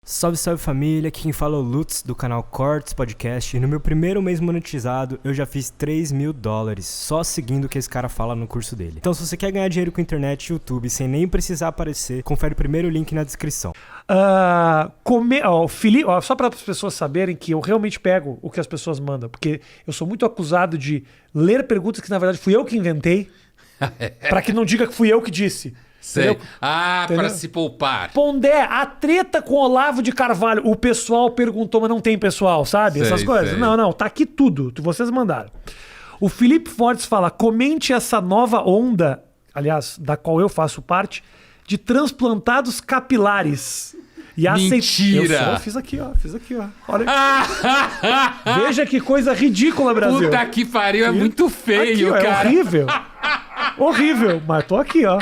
Salve, salve família, aqui quem fala é o Lutz do canal Cortes Podcast e no meu primeiro mês monetizado eu já fiz $3.000 só seguindo o que esse cara fala no curso dele. Então se você quer ganhar dinheiro com internet e YouTube sem nem precisar aparecer, confere o primeiro link na descrição. Felipe, só para as pessoas saberem que eu realmente pego o que as pessoas mandam, porque eu sou muito acusado de ler perguntas que na verdade fui eu que inventei, para que não diga que fui eu que disse. Sei. Entendeu? Para se poupar. Pondé, a treta com Olavo de Carvalho. O pessoal perguntou, mas não tem pessoal, sabe? Sei, essas coisas. sei. Não, tá aqui tudo. Vocês mandaram. O Felipe Fortes fala, comente essa nova onda, aliás, da qual eu faço parte, de transplantados capilares. E Mentira! Eu fiz aqui, ó. Olha. Veja que coisa ridícula, Brasil. Puta que pariu, é muito feio, aqui, ó, cara. É horrível. Horrível, mas tô aqui, ó.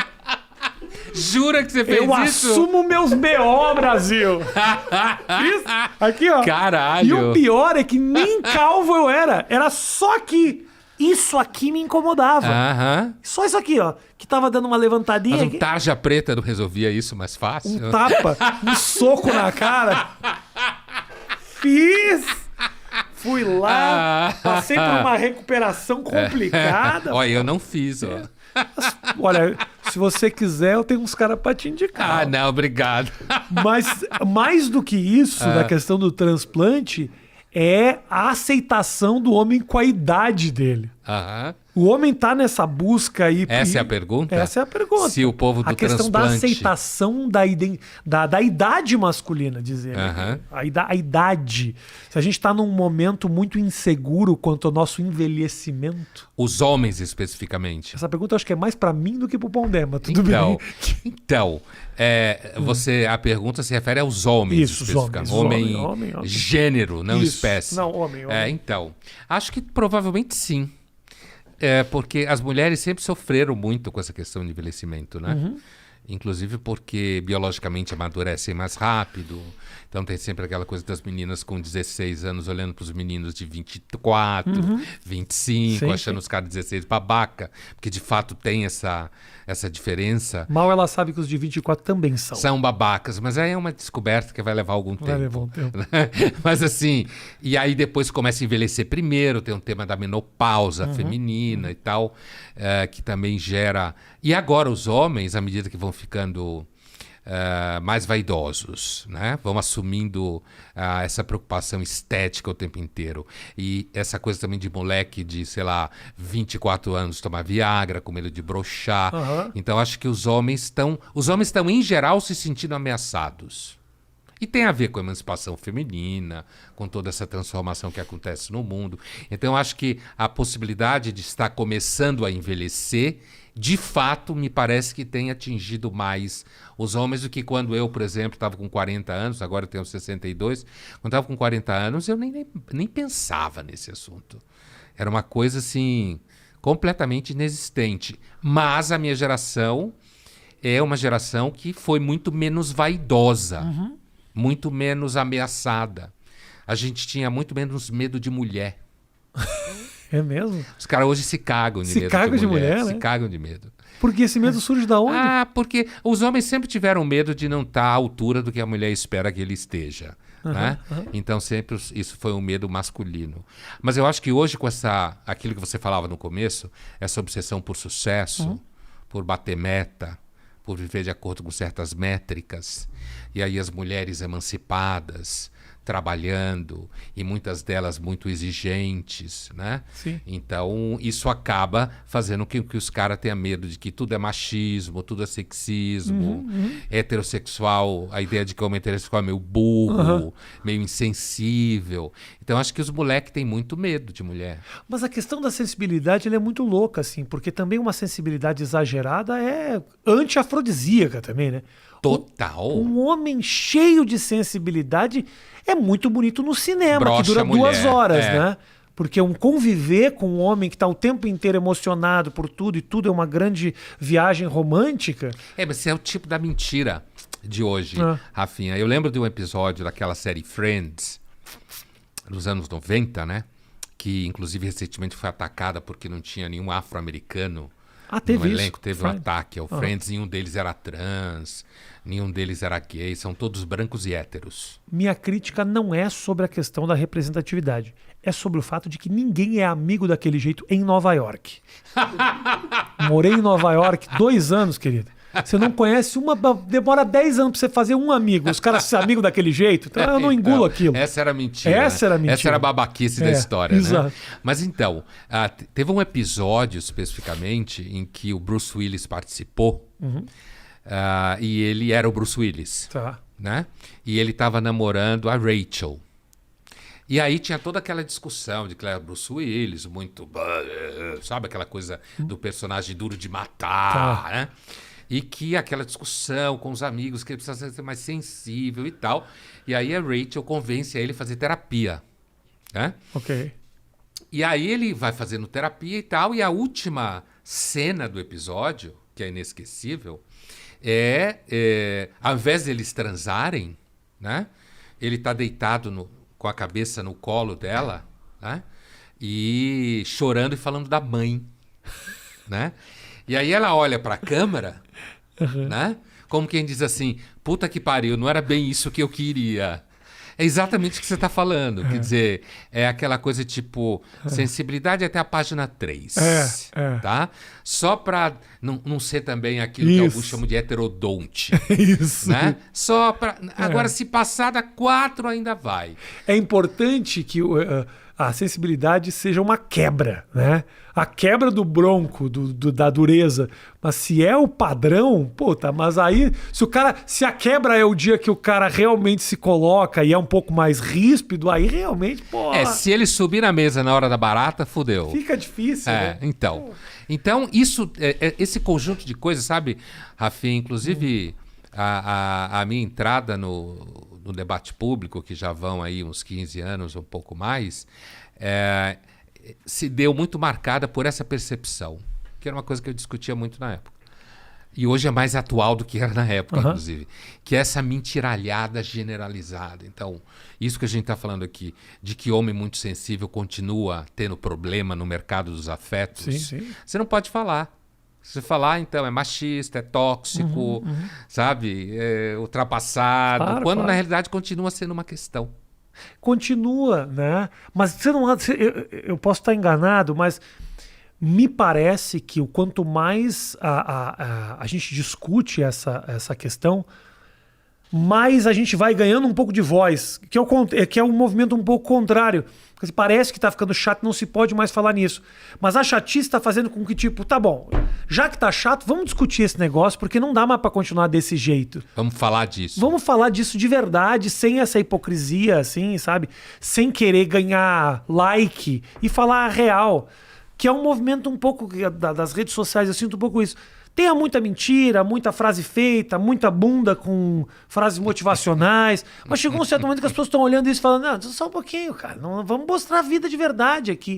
Jura que você fez Eu isso? assumo meus BO, Brasil. Isso. Aqui, ó. Caralho. E o pior é que nem calvo eu era. Era só que isso aqui me incomodava. Aham. Só isso aqui, ó. Que tava dando uma levantadinha. Mas um aqui. tarja preta não resolvia isso mais fácil? Um tapa, um soco na cara. Fiz. Fui lá, passei por uma recuperação complicada. Olha, eu não fiz, ó. Olha, se você quiser, eu tenho uns caras pra te indicar. Ah, não, obrigado. Mas mais do que isso, da questão do transplante, é a aceitação do homem com a idade dele. Aham. O homem tá nessa busca aí. Essa é a pergunta? Essa é a pergunta. Se o povo do a questão da transplante... aceitação da idade masculina, dizer. Aham. A idade. Se a gente tá num momento muito inseguro quanto ao nosso envelhecimento. Os homens, especificamente. Essa pergunta eu acho que é mais pra mim do que pro Pondé, mas tudo Então, bem. a pergunta se refere aos homens, Isso, os especificamente. homens. Homem, Homem. gênero, não Isso. espécie. Não, homem. Então, acho que provavelmente sim. Porque as mulheres sempre sofreram muito com essa questão de envelhecimento, né? Uhum. Inclusive porque biologicamente amadurecem mais rápido. Então tem sempre aquela coisa das meninas com 16 anos olhando para os meninos de 24, 25, Sim, achando sim. os caras de 16 babaca. Porque de fato tem essa diferença. Mal ela sabe que os de 24 também são. São babacas, mas aí é uma descoberta que vai levar algum tempo. Vai levar um tempo. Mas assim, e aí depois começa a envelhecer primeiro, tem um tema da menopausa feminina e tal, que também gera... E agora os homens, à medida que vão ficando mais vaidosos, né? Vão assumindo essa preocupação estética o tempo inteiro. E essa coisa também de moleque de, sei lá, 24 anos tomar Viagra, com medo de broxar. Então acho que os homens estão, em geral, se sentindo ameaçados. E tem a ver com a emancipação feminina, com toda essa transformação que acontece no mundo. Então, eu acho que a possibilidade de estar começando a envelhecer, de fato, me parece que tem atingido mais os homens do que quando eu, por exemplo, estava com 40 anos, agora eu tenho 62. Quando estava com 40 anos, eu nem pensava nesse assunto. Era uma coisa, assim, completamente inexistente. Mas a minha geração é uma geração que foi muito menos vaidosa. Muito menos ameaçada. A gente tinha muito menos medo de mulher. É mesmo? Os caras hoje se cagam de Se medo cagam de mulher, Se né? cagam de medo. Porque esse medo surge da onde? Porque os homens sempre tiveram medo de não estar à altura do que a mulher espera que ele esteja. Né? Então sempre isso foi um medo masculino. Mas eu acho que hoje com aquilo que você falava no começo, essa obsessão por sucesso, por bater meta, por viver de acordo com certas métricas, e aí as mulheres emancipadas, trabalhando, e muitas delas muito exigentes, né? Sim. Então, isso acaba fazendo com que os caras tenham medo de que tudo é machismo, tudo é sexismo, heterossexual, a ideia de que o homem heterossexual é meio burro, meio insensível. Então, acho que os moleques têm muito medo de mulher. Mas a questão da sensibilidade ela é muito louca, assim, porque também uma sensibilidade exagerada é anti-afrodisíaca também, né? Total. Um homem cheio de sensibilidade é muito bonito no cinema, Brocha que dura a mulher, 2 horas, é. né? Porque conviver com um homem que está o tempo inteiro emocionado por tudo e tudo é uma grande viagem romântica. Mas esse é o tipo da mentira de hoje, Rafinha. Eu lembro de um episódio daquela série Friends, dos anos 90, né? Que inclusive recentemente foi atacada porque não tinha nenhum afro-americano Ah, teve no isso. elenco, teve um Friends. ataque ao Friends, nenhum deles era trans, nenhum deles era gay, são todos brancos e héteros. Minha crítica não é sobre a questão da representatividade. É sobre o fato de que ninguém é amigo daquele jeito em Nova York. Morei em Nova York 2 anos, querido. Você não conhece uma... Demora 10 anos pra você fazer um amigo. Os caras se amigos daquele jeito. Então eu não engulo Então, aquilo. Essa era a mentira. Essa era a mentira. Essa era a babaquice da história, exato. né? Mas então, teve um episódio especificamente em que o Bruce Willis participou e ele era o Bruce Willis, Tá. né? E ele estava namorando a Rachel. E aí tinha toda aquela discussão de que era Bruce Willis, muito... Sabe aquela coisa do personagem duro de matar, né? E que aquela discussão com os amigos, que ele precisa ser mais sensível e tal. E aí a Rachel convence ele a fazer terapia, né? Ok. E aí ele vai fazendo terapia e tal. E a última cena do episódio, que é inesquecível, ao invés deles transarem, né? Ele tá deitado com a cabeça no colo dela, né? E chorando e falando da mãe, né? E aí ela olha para a câmera, né? Como quem diz assim, puta que pariu, não era bem isso que eu queria. É exatamente o que você está falando. Quer dizer, é aquela coisa tipo, sensibilidade até a página 3. Tá? Só para não ser também aquilo que alguns chamam de heterodonte. Isso. Né? Só para. Agora, se passar da 4, ainda vai. É importante que a sensibilidade seja uma quebra, né? A quebra do bronco, da dureza. Mas se é o padrão, puta, mas aí, se a quebra é o dia que o cara realmente se coloca e é um pouco mais ríspido, aí realmente, pô. Se ele subir na mesa na hora da barata, fudeu. Fica difícil, né? Então isso, esse conjunto de coisas, sabe, Rafinha, inclusive a minha entrada no debate público, que já vão aí uns 15 anos, um pouco mais, se deu muito marcada por essa percepção, que era uma coisa que eu discutia muito na época. E hoje é mais atual do que era na época, inclusive. Que é essa mentiralhada generalizada. Então, isso que a gente está falando aqui, de que homem muito sensível continua tendo problema no mercado dos afetos, Sim. você não pode falar. Se você falar, então, é machista, é tóxico, sabe? É ultrapassado. Claro, quando, claro. na realidade, continua sendo uma questão. Continua, né? Mas você não, eu posso estar enganado, mas me parece que o quanto mais a gente discute essa questão, mais a gente vai ganhando um pouco de voz, que é um movimento um pouco contrário. Porque parece que está ficando chato, não se pode mais falar nisso. Mas a chatice está fazendo com que, tipo, tá bom, já que tá chato, vamos discutir esse negócio, porque não dá mais para continuar desse jeito. Vamos falar disso. Vamos falar disso de verdade, sem essa hipocrisia, assim, sabe? Sem querer ganhar like e falar a real. Que é um movimento um pouco das redes sociais, eu sinto um pouco isso. Tenha muita mentira, muita frase feita, muita bunda com frases motivacionais. Mas chegou um certo momento que as pessoas estão olhando isso e falando, não, só um pouquinho, cara. Não, vamos mostrar a vida de verdade aqui.